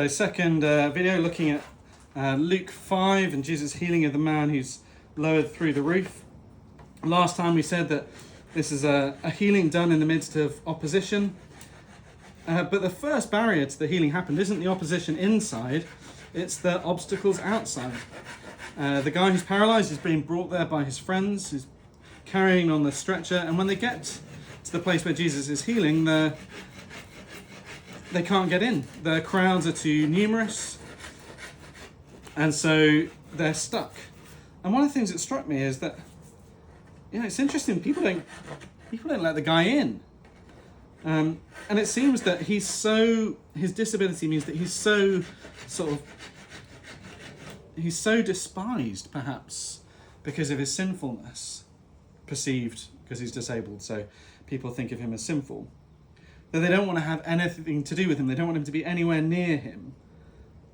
So second video looking at Luke 5 and Jesus' healing of the man who's lowered through the roof. Last time we said that this is a healing done in the midst of opposition. But the first barrier to the healing happened isn't the opposition inside, it's the obstacles outside. The guy who's paralysed is being brought there by his friends, who's carrying on the stretcher, and when they get to the place where Jesus is healing, they can't get in. The crowds are too numerous, and so they're stuck. And one of the things that struck me is that, it's interesting, people don't let the guy in. And it seems that his disability means that he's so despised, perhaps, because of his sinfulness, perceived because he's disabled, so people think of him as sinful, that they don't want to have anything to do with him. They don't want him to be anywhere near him,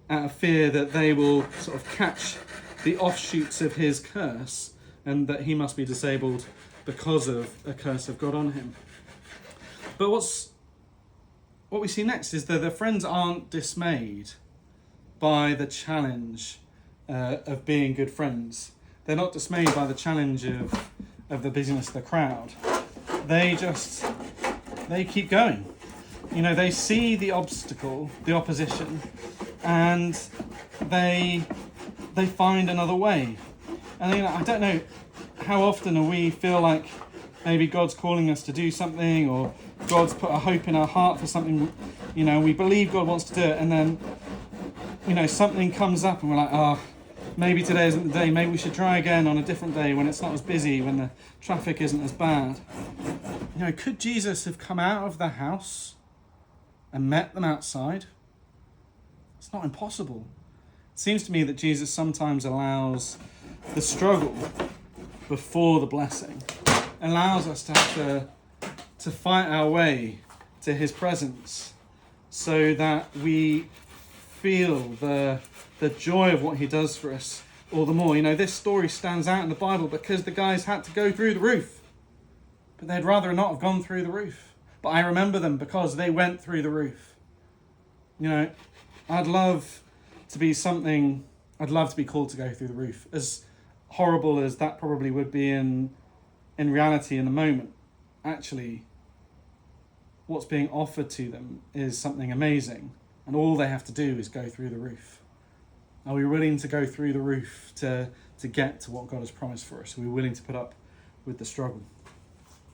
out of fear that they will sort of catch the offshoots of his curse and that he must be disabled because of a curse of God on him. But what we see next is that the friends aren't dismayed by the challenge of being good friends. They're not dismayed by the challenge of the busyness of the crowd. They keep going. They see the obstacle, the opposition, and they find another way. And I don't know how often we feel like maybe God's calling us to do something, or God's put a hope in our heart for something, we believe God wants to do it, and then, something comes up and we're like, maybe today isn't the day, maybe we should try again on a different day when it's not as busy, when the traffic isn't as bad. Could Jesus have come out of the house and met them outside? It's not impossible. It seems to me that Jesus sometimes allows the struggle before the blessing, allows us to have to fight our way to his presence so that we feel the joy of what he does for us all the more. This story stands out in the Bible because the guys had to go through the roof, but they'd rather not have gone through the roof. But I remember them because they went through the roof. I'd love to be called to go through the roof. As horrible as that probably would be in reality in the moment, actually, what's being offered to them is something amazing, and all they have to do is go through the roof. Are we willing to go through the roof to get to what God has promised for us? Are we willing to put up with the struggle?